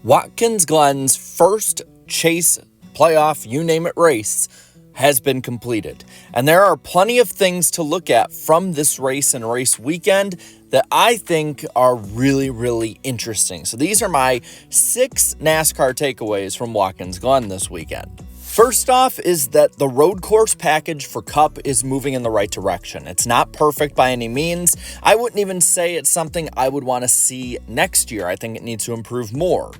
Watkins Glen's first Chase playoff, you name it, race has been completed. And there are plenty of things to look at from this race and race weekend that I think are really, really interesting. So these are my 6 NASCAR takeaways from Watkins Glen this weekend. First off is that the road course package for Cup is moving in the right direction. It's not perfect by any means. I wouldn't even say it's something I would want to see next year. I think it needs to improve more,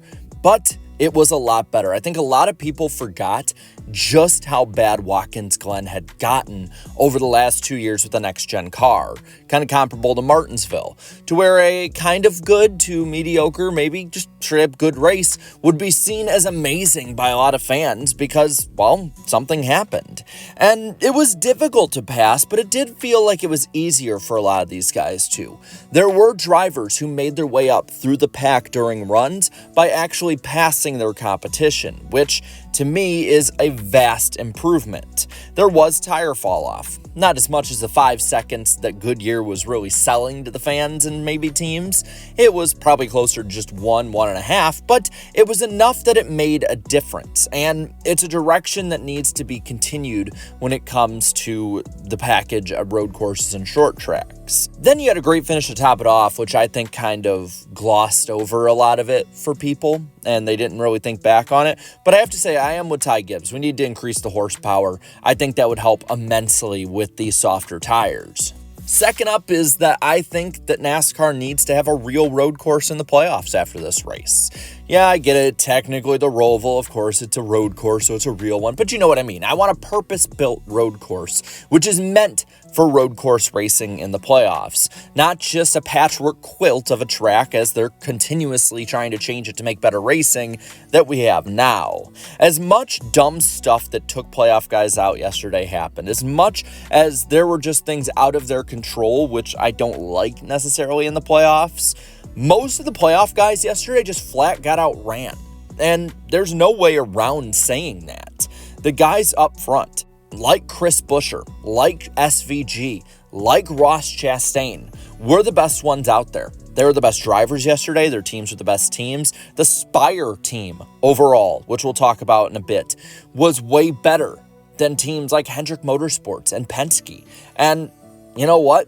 but it was a lot better. I think a lot of people forgot just how bad Watkins Glen had gotten over the last 2 years with the next-gen car. Kind of comparable to Martinsville, to where a kind of good to mediocre, maybe just straight up good race would be seen as amazing by a lot of fans because, well, something happened. And it was difficult to pass, but it did feel like it was easier for a lot of these guys too. There were drivers who made their way up through the pack during runs by actually passing their competition, which to me is a vast improvement. There was tire fall off, not as much as the 5 seconds that Goodyear was really selling to the fans and maybe teams. It was probably closer to just 1.5, but it was enough that it made a difference, and it's a direction that needs to be continued when it comes to the package of road courses and short tracks. Then you had a great finish to top it off, which I think kind of glossed over a lot of it for people, and they didn't really think back on it. But I have to say, I am with Ty Gibbs. We need to increase the horsepower. I think that would help immensely with these softer tires. Second up is that I think that NASCAR needs to have a real road course in the playoffs after this race. Yeah, I get it. Technically, the Roval, of course, it's a road course, so it's a real one. But you know what I mean. I want a purpose-built road course, which is meant for road course racing in the playoffs, not just a patchwork quilt of a track as they're continuously trying to change it to make better racing that we have now. As much dumb stuff that took playoff guys out yesterday happened, as much as there were just things out of their control, which I don't like necessarily in the playoffs, most of the playoff guys yesterday just flat got outran. And there's no way around saying that. The guys up front, like Chris Buescher, like SVG, like Ross Chastain, were the best ones out there. They were the best drivers yesterday. Their teams were the best teams. The Spire team overall, which we'll talk about in a bit, was way better than teams like Hendrick Motorsports and Penske. And you know what?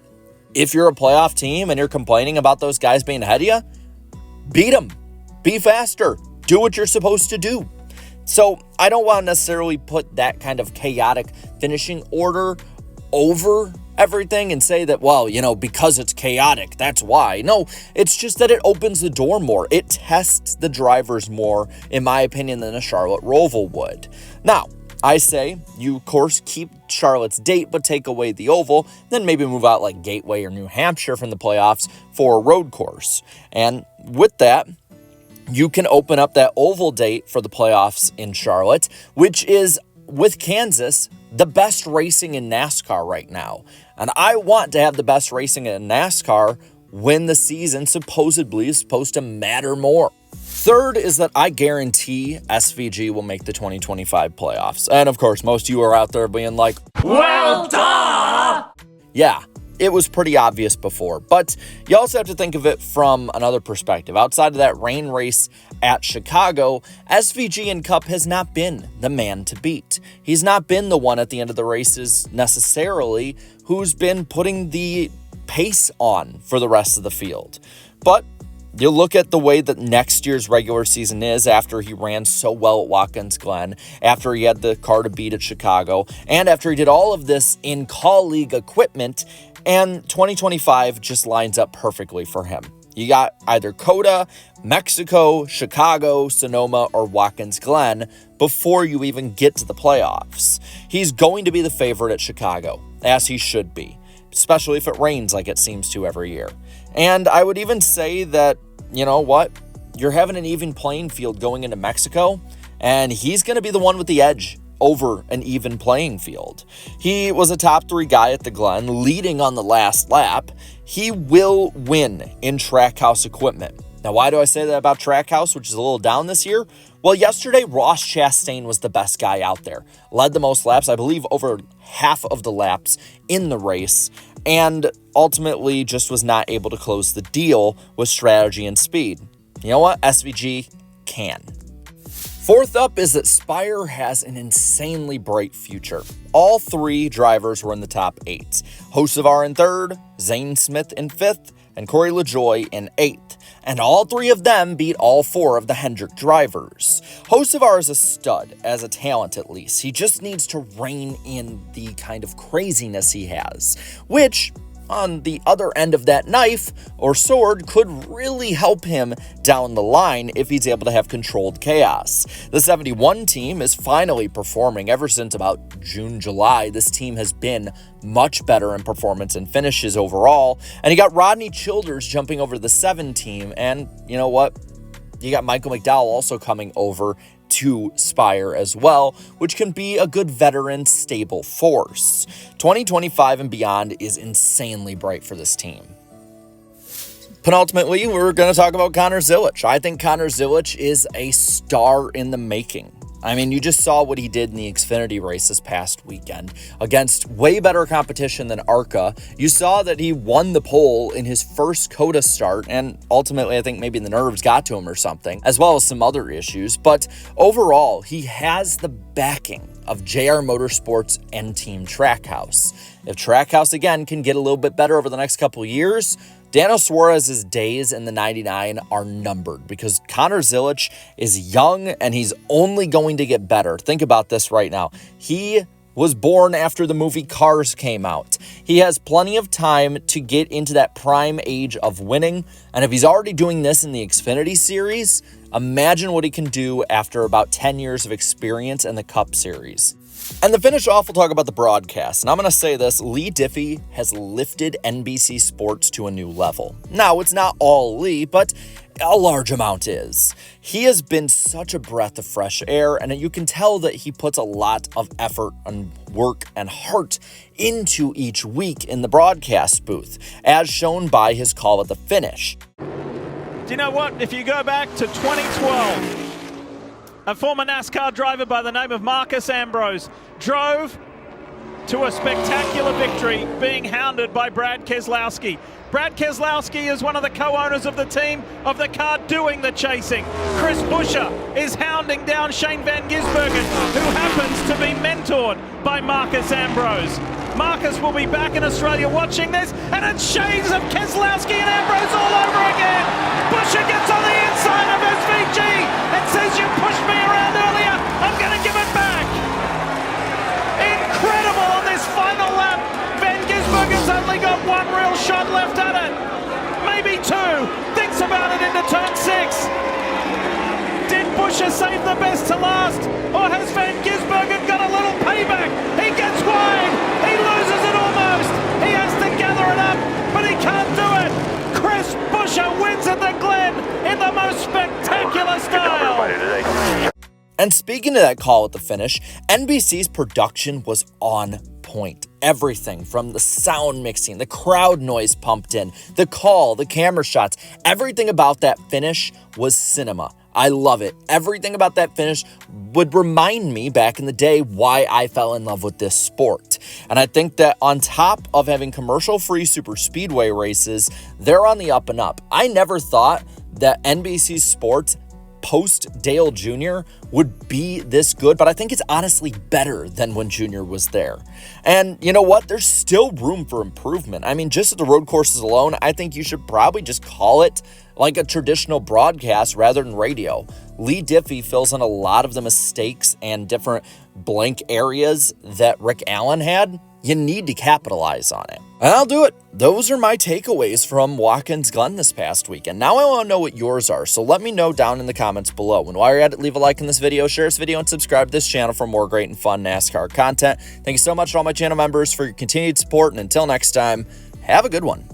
If you're a playoff team and you're complaining about those guys being ahead of you, beat them. Be faster. Do what you're supposed to do. So I don't want to necessarily put that kind of chaotic finishing order over everything and say that, well, you know, because it's chaotic, that's why. No, it's just that it opens the door more. It tests the drivers more, in my opinion, than a Charlotte Roval would. Now, I say you, of course, keep Charlotte's date, but take away the oval, then maybe move out like Gateway or New Hampshire from the playoffs for a road course. And with that, you can open up that oval date for the playoffs in Charlotte, which is, with Kansas, the best racing in NASCAR right now. And I want to have the best racing in NASCAR when the season supposedly is supposed to matter more. Third is that I guarantee SVG will make the 2025 playoffs. And of course, most of you are out there being like, well, duh! Yeah, it was pretty obvious before, but you also have to think of it from another perspective. Outside of that rain race at Chicago, SVG in Cup has not been the man to beat. He's not been the one at the end of the races necessarily who's been putting the pace on for the rest of the field. But you look at the way that next year's regular season is after he ran so well at Watkins Glen, after he had the car to beat at Chicago, and after he did all of this in colleague equipment, and 2025 just lines up perfectly for him. You got either COTA, Mexico, Chicago, Sonoma, or Watkins Glen before you even get to the playoffs. He's going to be the favorite at Chicago, as he should be, especially if it rains like it seems to every year. And I would even say that, you know what, you're having an even playing field going into Mexico, and he's going to be the one with the edge over an even playing field. He was a top 3 guy at the Glen, leading on the last lap. He will win in Trackhouse equipment. Now, why do I say that about Trackhouse, which is a little down this year? Well, yesterday, Ross Chastain was the best guy out there. Led the most laps, I believe over half of the laps in the race, and ultimately just was not able to close the deal with strategy and speed. You know what? SVG can. Fourth up is that Spire has an insanely bright future. All three drivers were in the top 8. Hocevar in 3rd, Zane Smith in 5th, and Corey LaJoie in 8th. And all 3 of them beat all 4 of the Hendrick drivers. Hocevar is a stud, as a talent at least. He just needs to rein in the kind of craziness he has, which, on the other end of that knife or sword, could really help him down the line if he's able to have controlled chaos. The 71 team is finally performing. Ever since about June, July, this team has been much better in performance and finishes overall. And you got Rodney Childers jumping over the 7 team. And you know what? You got Michael McDowell also coming over to Spire as well, which can be a good veteran stable force. 2025 and beyond is insanely bright for this team. Penultimately, we're going to talk about Connor Zilisch. I think Connor Zilisch is a star in the making. I mean, you just saw what he did in the Xfinity race this past weekend against way better competition than ARCA. You saw that he won the pole in his first COTA start, and ultimately I think maybe the nerves got to him or something, as well as some other issues. But overall, he has the backing of JR Motorsports and Team Trackhouse. If Trackhouse, again, can get a little bit better over the next couple of years, Daniel Suarez's days in the 99 are numbered because Connor Zilisch is young and he's only going to get better. Think about this right now. He was born after the movie Cars came out. He has plenty of time to get into that prime age of winning. And if he's already doing this in the Xfinity Series, imagine what he can do after about 10 years of experience in the Cup Series. And to finish off, we'll talk about the broadcast. And I'm going to say this, Lee Diffie has lifted NBC Sports to a new level. Now, it's not all Lee, but a large amount is. He has been such a breath of fresh air, and you can tell that he puts a lot of effort and work and heart into each week in the broadcast booth, as shown by his call at the finish. Do you know what? If you go back to 2012, a former NASCAR driver by the name of Marcus Ambrose drove to a spectacular victory being hounded by Brad Keselowski. Brad Keselowski is one of the co-owners of the team of the car doing the chasing. Chris Buescher is hounding down Shane Van Gisbergen, who happens to be mentored by Marcus Ambrose. Marcus will be back in Australia watching this, and it's shades of Keselowski and Ambrose all over again. Buescher gets on the inside of SVG and says, "You pushed me around earlier, I'm going to give it back." Incredible on this final lap. Van Gisbergen's only got one real shot left at it. Maybe 2. Thinks about it into turn 6. Did Buescher save the best to last? Or has Van Gisbergen got a little payback? He gets wide. He loses it almost. He has to gather it up, but he can't do it. Chris Buescher wins at the Glen in the most spectacular style. And speaking of that call at the finish, NBC's production was on point. Everything from the sound mixing, the crowd noise pumped in, the call, the camera shots, everything about that finish was cinema. I love it. Everything about that finish would remind me back in the day why I fell in love with this sport. And I think that on top of having commercial-free super speedway races, they're on the up and up. I never thought that NBC Sports post Dale Jr. would be this good, but I think it's honestly better than when Jr. was there. And you know what? There's still room for improvement. I mean, just at the road courses alone, I think you should probably just call it like a traditional broadcast rather than radio. Lee Diffie fills in a lot of the mistakes and different blank areas that Rick Allen had. You need to capitalize on it. And I'll do it. Those are my takeaways from Watkins Glen this past weekend. Now I want to know what yours are, so let me know down in the comments below. And while you're at it, leave a like in this video, share this video, and subscribe to this channel for more great and fun NASCAR content. Thank you so much to all my channel members for your continued support, and until next time, have a good one.